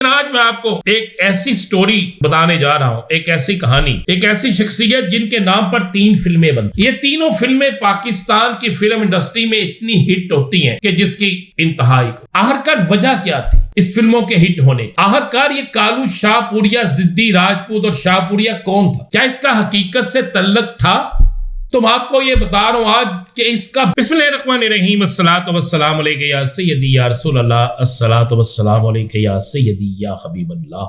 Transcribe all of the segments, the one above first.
आज मैं आपको एक ऐसी स्टोरी बताने जा रहा हूं, एक ऐसी कहानी, एक ऐसी शख्सियत जिनके नाम पर 3 फिल्में बनती। ये तीनों फिल्में पाकिस्तान की फिल्म इंडस्ट्री में इतनी हिट होती हैं कि जिसकी इंतहाई को। आखिरकार वजह क्या थी इस फिल्मों के हिट होने की? आखिरकार ये कालू शाहपुरिया, जिद्दी राजपूत और शाहपुरिया कौन था? क्या इसका हकीकत से तल्लुक था? तो मैं आपको ये बता रहा हूं आज कि इसका बिस्मिल्लाहिर्रहमानिर्रहीम अस्सलातु वस्सलामु अलैका या सय्यदी या रसूल अल्लाह, अस्सलातु वस्सलामु अलैका या सय्यदी या हबीबल्लाह।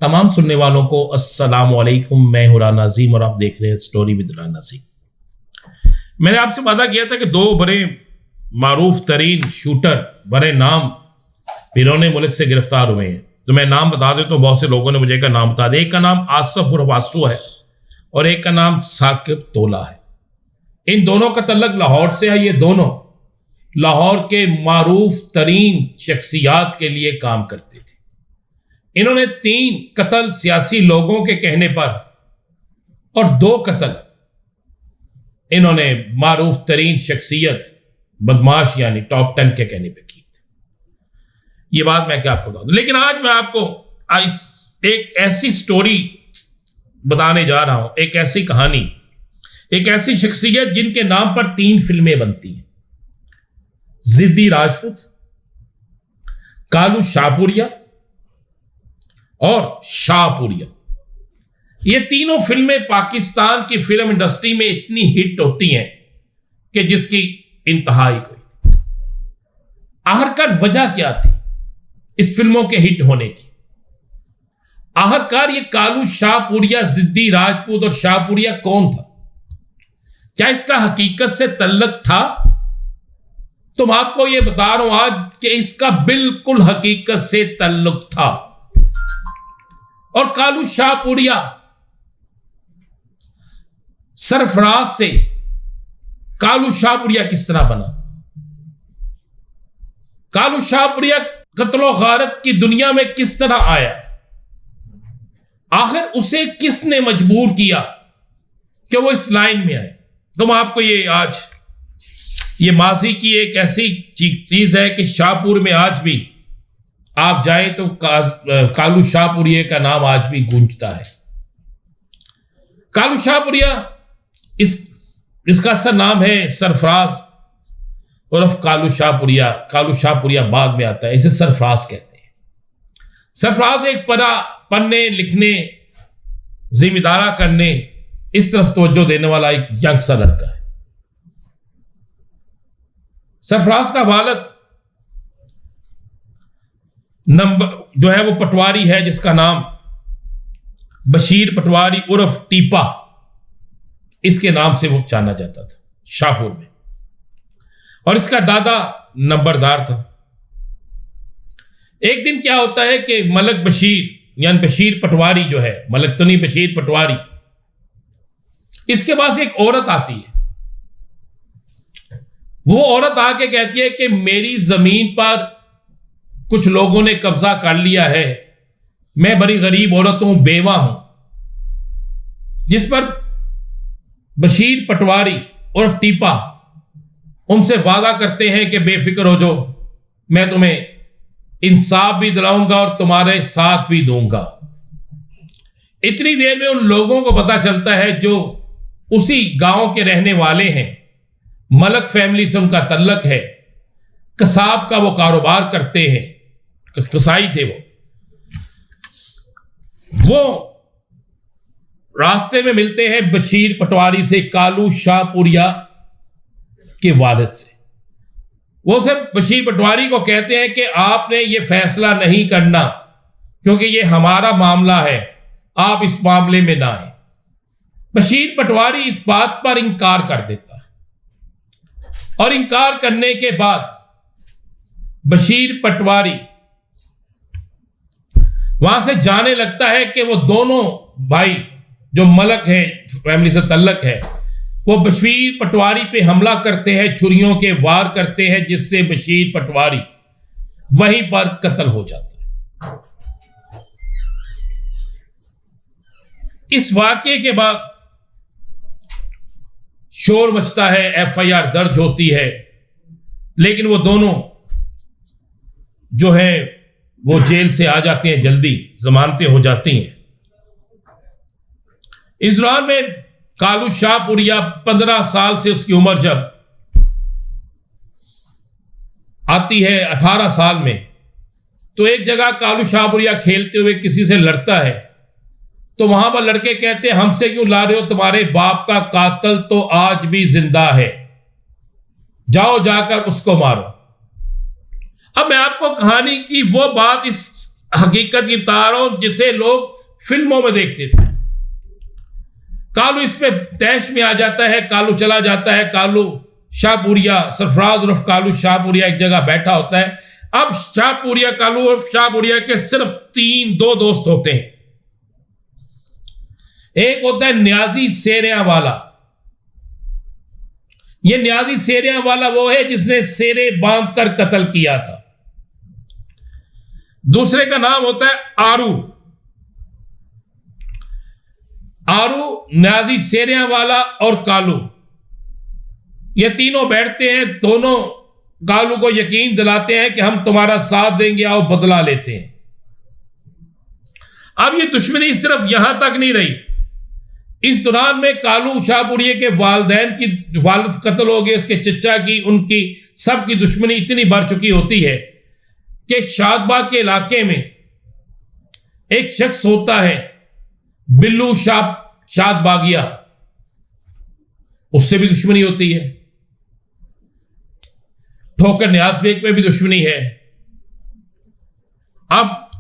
तमाम सुनने वालों को अस्सलामु अलैकुम। मैं हूं राना नज़ीम और आप देख रहे हैं स्टोरी विद राना नज़ीम। मैंने आपसे वादा किया था कि 2 बड़े मारूफ तरीन शूटर, बड़े नाम बिरोने मुल्क से गिरफ्तार हुए हैं। तो मैं नाम बता देता हूँ, बहुत से लोगों ने मुझे का नाम बता दिया। एक का नाम आसफ उर्फ आसू है और एक का नाम साकिब तोला है। इन दोनों का तल्लुक लाहौर से है। ये दोनों लाहौर के मारूफ तरीन शख्सियात के लिए काम करते थे। इन्होंने 3 कत्ल सियासी लोगों के कहने पर और 2 कत्ल इन्होंने मारूफ तरीन शख्सियत बदमाश यानी टॉप 10 के कहने पर की थी। ये बात मैं क्या आपको बता दूं, लेकिन आज मैं आपको एक ऐसी स्टोरी बताने जा रहा हूं, एक ऐसी कहानी, एक ऐसी शख्सियत जिनके नाम पर 3 फिल्में बनती हैं। जिद्दी राजपूत, कालू शाहपुरिया और शाहपुरिया। ये तीनों फिल्में पाकिस्तान की फिल्म इंडस्ट्री में इतनी हिट होती हैं कि जिसकी इंतहाई कोई। आखिरकार वजह क्या थी इस फिल्मों के हिट होने की? आखिरकार ये कालू शाहपुरिया, जिद्दी राजपूत और शाहपुरिया कौन था? क्या इसका हकीकत से तल्लुक था? तो मैं आपको यह बता रहा हूं आज कि इसका बिल्कुल हकीकत से तल्लुक था। और कालू शाहपुरिया सरफराज से कालू शाहपुरिया किस तरह बना? कालू शाहपुरिया कत्लो गारत की दुनिया में किस तरह आया? आखिर उसे किसने मजबूर किया कि वो इस लाइन में आए? तो मैं आपको ये माजी की एक ऐसी चीज है कि शाहपुर में आज भी आप जाए तो कालू शाहपुरिया का नाम आज भी गूंजता है। कालू शाहपुरिया इसका असर नाम है सरफराज उर्फ कालू शाहपुरिया। कालू शाहपुरिया बाद में आता है, इसे सरफराज कहते हैं। सरफराज एक पढ़ने लिखने, जिम्मेदारा करने, इस तरफ तवज्जो देने वाला एक यंग सा लड़का है। सरफराज का वालिद जो है वो पटवारी है, जिसका नाम बशीर पटवारी उर्फ टीपा, इसके नाम से वो जाना जाता था शाहपुर में। और इसका दादा नंबरदार था। एक दिन क्या होता है कि मलक बशीर यानी बशीर पटवारी जो है, मलक तो नहीं बशीर पटवारी, इसके पास एक औरत आती है। वो औरत आके कहती है कि मेरी जमीन पर कुछ लोगों ने कब्जा कर लिया है, मैं बड़ी गरीब औरत हूं, बेवा हूं। जिस पर बशीर पटवारी उर्फ टीपा उनसे वादा करते हैं कि बेफिक्र हो जाओ, मैं तुम्हें इंसाफ भी दिलाऊंगा और तुम्हारे साथ भी दूंगा। इतनी देर में उन लोगों को पता चलता है जो उसी गांव के रहने वाले हैं, मलक फैमिली से उनका तल्लुक है, कसाब का वो कारोबार करते हैं, कसाई थे वो रास्ते में मिलते हैं बशीर पटवारी से, कालू शाहपुरिया के वालिद से। वो सब बशीर पटवारी को कहते हैं कि आपने ये फैसला नहीं करना क्योंकि ये हमारा मामला है, आप इस मामले में ना आए। बशीर पटवारी इस बात पर इंकार कर देता है और इंकार करने के बाद बशीर पटवारी वहां से जाने लगता है कि वो दोनों भाई जो मलक है फैमिली से तल्लुक है, वो बशीर पटवारी पे हमला करते हैं, छुरियों के वार करते हैं, जिससे बशीर पटवारी वहीं पर कत्ल हो जाता है। इस वाकये के बाद शोर मचता है, एफआईआर दर्ज होती है, लेकिन वो दोनों जो है वो जेल से आ जाते हैं, जल्दी जमानतें हो जाती हैं। इस दौरान में कालू शाहपुरिया 15 साल से उसकी उम्र जब आती है 18 साल में, तो एक जगह कालू शाहपुरिया खेलते हुए किसी से लड़ता है। तो वहां पर लड़के कहते हैं, हमसे क्यों ला रहे हो, तुम्हारे बाप का कातिल तो आज भी जिंदा है, जाओ जाकर उसको मारो। अब मैं आपको कहानी की वो बात इस हकीकत की बता रहा हूं जिसे लोग फिल्मों में देखते थे। कालू इस पे तैश में आ जाता है, कालू चला जाता है। कालू शाहपुरिया, सरफराज उर्फ कालू शाहपुरिया एक जगह बैठा होता है। अब शाहपुरिया, कालू उर्फ शाहपुरिया के सिर्फ दो दोस्त होते हैं। एक होता है न्याजी सेरिया वाला। यह न्याजी सेरिया वाला वो है जिसने सेरे बांधकर कत्ल किया था। दूसरे का नाम होता है आरू। आरू, न्याजी सेरिया वाला और कालू, ये तीनों बैठते हैं। दोनों कालू को यकीन दिलाते हैं कि हम तुम्हारा साथ देंगे, आओ बदला लेते हैं। अब ये दुश्मनी सिर्फ यहां तक नहीं रही। इस दौरान में कालू शाहपुरिया के वालिदैन की वालिद कत्ल हो गए, उसके चचा की, उनकी सबकी दुश्मनी इतनी बढ़ चुकी होती है कि शादबाग के इलाके में एक शख्स होता है बिल्लू शादबागिया, उससे भी दुश्मनी होती है। ठोकर न्याज बेग पे भी दुश्मनी है। अब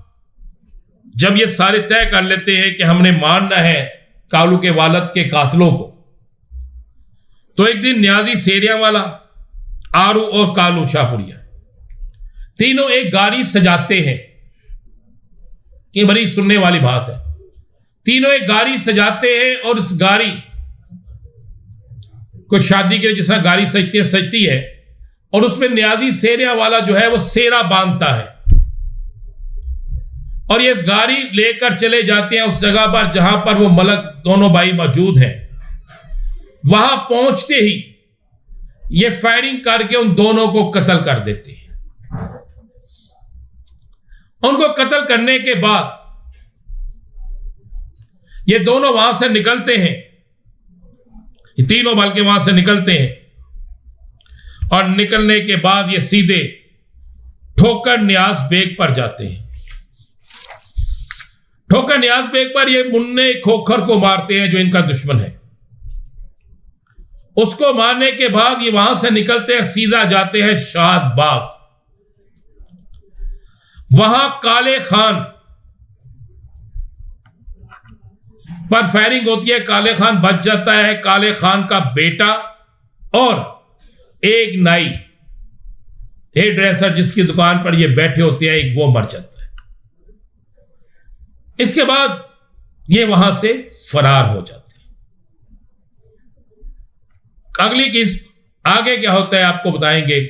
जब ये सारे तय कर लेते हैं कि हमने मारना है कालू के वालिद के कातिलों को, तो एक दिन न्याजी सेरिया वाला, आरू और कालू शाहपुरिया तीनों एक गाड़ी सजाते हैं। ये बड़ी सुनने वाली बात है। तीनों एक गाड़ी सजाते हैं और इस गाड़ी को शादी के लिए जिस तरह गाड़ी सजती है, और उसमें न्याजी सेरिया वाला जो है वो सेरा बांधता है और ये इस गाड़ी लेकर चले जाते हैं उस जगह पर जहां पर वो मलक दोनों भाई मौजूद हैं। वहां पहुंचते ही ये फायरिंग करके उन दोनों को कत्ल कर देते हैं। उनको कत्ल करने के बाद ये दोनों वहां से निकलते हैं, ये तीनों बल्कि वहां से निकलते हैं, और निकलने के बाद ये सीधे ठोकर न्याज बेग पर जाते हैं। ठोकर न्याज बेग पर ये मुन्ने खोखर को मारते हैं जो इनका दुश्मन है। उसको मारने के बाद ये वहां से निकलते हैं, सीधा जाते हैं शादबाग। वहां काले खान पर फायरिंग होती है, काले खान बच जाता है। काले खान का बेटा और एक नाई, हेयर ड्रेसर जिसकी दुकान पर ये बैठे होते हैं, एक वो मर जाता है। इसके बाद ये वहां से फरार हो जाते हैं। अगली किस्त आगे क्या होता है आपको बताएंगे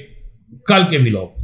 कल के व्लॉग।